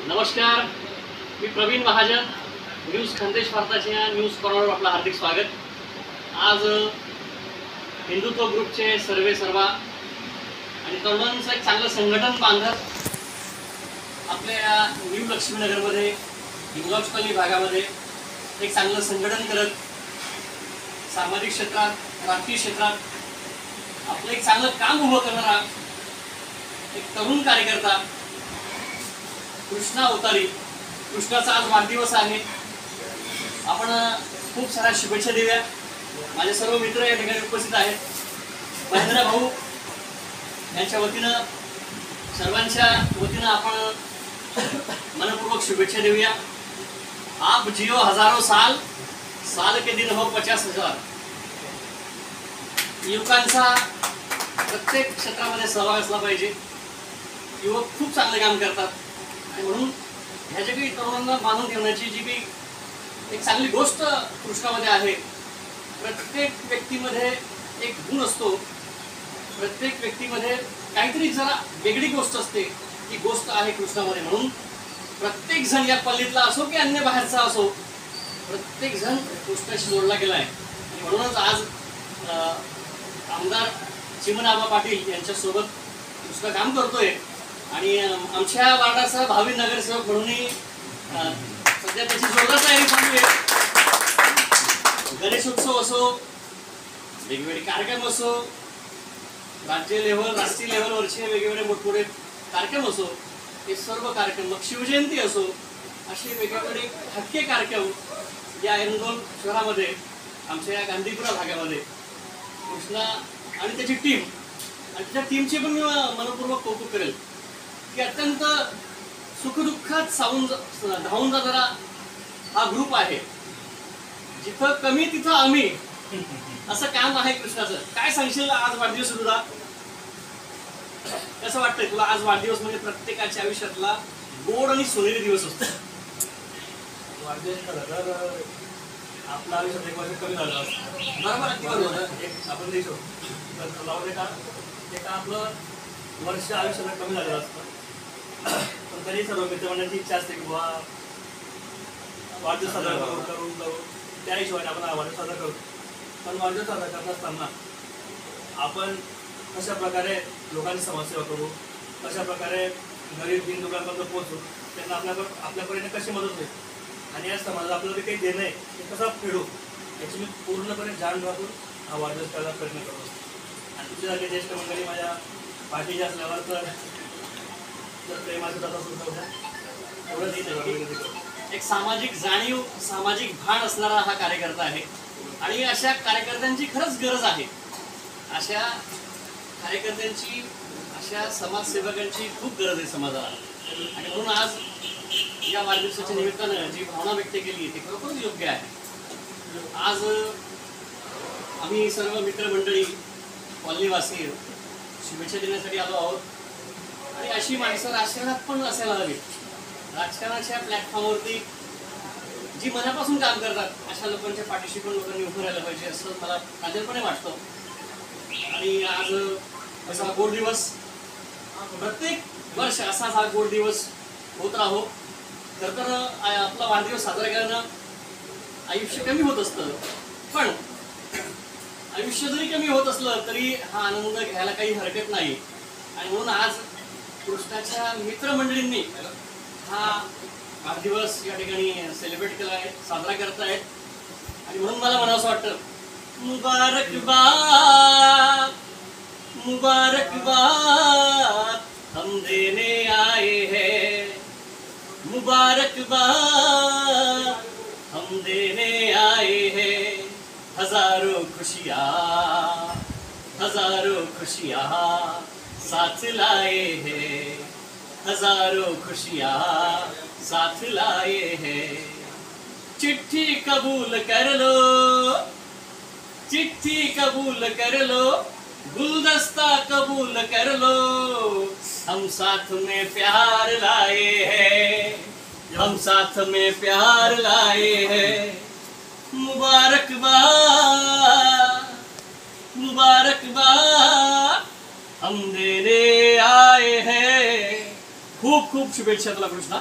नमस्कार, मी प्रवीण महाजन. न्यूज खानदेश भारताच्या न्यूज कॉर्नरवर आपलं हार्दिक स्वागत. आज हिंदुत्व ग्रुपचे सर्वेसर्वा आणि तरुणांचं एक चांगलं संघटन बांधत आपल्या न्यू लक्ष्मीनगरमध्ये हिंगॉज कॉलनी भागामध्ये एक चांगलं संघटन करत सामाजिक क्षेत्रात, राजकीय क्षेत्रात आपलं एक चांगलं काम उभं करणारा एक तरुण कार्यकर्ता कृष्णा अवतारी. कृष्णाचा आज वाढदिवस आहे. आपण खूप साऱ्या शुभेच्छा देऊया. माझे सर्व मित्र या ठिकाणी उपस्थित आहेत. महेंद्र भाऊ यांच्या वतीनं, सर्वांच्या वतीनं आपण मनपूर्वक शुभेच्छा देऊया. आप जियो हजारों साल, साल के दिन हो 50,000. युवकांचा प्रत्येक क्षेत्रामध्ये सहभाग असला पाहिजे. युवक खूप चांगले काम करतात आणि म्हणून ह्या जे काही तरुणांना बांधून ठेवण्याची जी काही एक चांगली गोष्ट कृष्णामध्ये आहे. प्रत्येक व्यक्तीमध्ये एक गुण असतो, प्रत्येक व्यक्तीमध्ये काहीतरी जरा वेगळी गोष्ट असते. ती गोष्ट आहे कृष्णामध्ये. म्हणून प्रत्येक जण या पल्लीतला असो की अन्य बाहेरचा असो, प्रत्येक जण कृष्णाशी जोडला गेला आहे. आणि म्हणूनच आज आमदार चिमणाबा पाटील यांच्यासोबत कृष्णा काम करतोय आणि आमच्या वार्डाचा भावी नगरसेवक म्हणूनही सध्या त्याची जोरदार तयारी चालू आहे. गणेशोत्सव असो, वेगवेगळे कार्यक्रम असो, राज्य लेव्हल, राष्ट्रीय लेव्हलवरचे वेगवेगळे मोठमोठे कार्यक्रम असो, हे सर्व कार्यक्रम, मग शिवजयंती असो, असे वेगवेगळे हटके कार्यक्रम या एरंडोल शहरामध्ये, आमच्या या गांधीपुरा भागामध्ये कृष्णा आणि त्याची टीम आणि त्याच्या टीमचे पण मी मनपूर्वक कौतुक करेल की अत्यंत सुखदुःखात धावून जाणारा हा ग्रुप आहे. जिथं कमी तिथं आम्ही, असं काम आहे कृष्णाचं. काय सांगशील आज वाढदिवस तुझा? कसं वाटतंय तुला आज वाढदिवस? म्हणजे प्रत्येकाच्या आयुष्यातला गोड आणि सोनेरी दिवस असतो. वाढदिवस खरं तर आपलं आयुष्यात एक वर्ष कमी झालं असतं. बरोबर. आपण देशो एका आपलं वर्ष आयुष्याला कमी झालेलं असतं. पण तरी सर्व मित्रमंडळाची इच्छा असते की बुवा वाढदिवस साजरा करून जाऊ. त्या हिशोबाने आपण वाढदिवस साजरा करू. पण वाढदिवस साजरा करत असताना आपण कशा प्रकारे लोकांची समाजसेवा करू, कशा प्रकारे गरीब दीनदुबळ्यांपर्यंत पोहोचू, त्यांना आपल्यापर्यंत कशी मदत होईल आणि या समाजाला आपल्याला काही देणं आहे ते कसं फेडू, याची मी पूर्णपणे जाण राखून हा वाढदिवस करायला प्रयत्न करतो. आणि तुझ्यासारखे ज्येष्ठ मंडळी माझ्या पाठीशी असल्यावर तर प्रेमाचं जात असेल तर एवढं देत एक सामाजिक जाणीव, सामाजिक भान असणारा हा कार्यकर्ता आहे आणि अशा कार्यकर्त्यांची खरंच गरज आहे. अशा कार्यकर्त्यांची, अशा समाजसेवकांची खूप गरज आहे समाजाला. आणि म्हणून आज या वाढदिवसाच्या निमित्तानं जी भावना व्यक्त केली ती खरोखरच योग्य आहे. आज आम्ही सर्व मित्रमंडळी, कॉलनीवासी शुभेच्छा देण्यासाठी आलो आहोत. आणि अशी माणसं राजकारणात पण असायला हवी. राजकारणाच्या प्लॅटफॉर्मवरती जी मनापासून काम करतात अशा लोकांच्या पाठीशी पण लोकांनी उभं राहायला पाहिजे असं मला प्रांजळपणे वाटतं. आणि आज असा गोड दिवस, प्रत्येक वर्ष असाच हा गोड दिवस होत राहो. खरं तर आपला वाढदिवस साजरा करणं आयुष्य कमी होत असतं, पण आयुष्य जरी कमी होत असलं तरी हा आनंद घ्यायला काही हरकत नाही. आणि म्हणून आज कृष्णाच्या मित्रमंडळींनी हा वाढदिवस या ठिकाणी सेलिब्रेट केला आहे, साजरा करत आहेत. आणि म्हणून मला म्हणावंसं वाटतं, मुबारकबाद मुबारकबाद हम देने आए हैं, मुबारकबाद हम देने आए हैं. हजारों खुशियाँ साथ लाए हैं, हजारों खुशियाँ साथ लाए हैं. चिट्ठी कबूल कर लो, चिट्ठी कबूल कर लो, गुलदस्ता कबूल कर लो. हम साथ में प्यार लाए हैं, हम साथ में प्यार लाए हैं. मुबारकबाद मुबारकबाद हम देने आए हैं. खूप खूप शुभेच्छा तुला कृष्णा.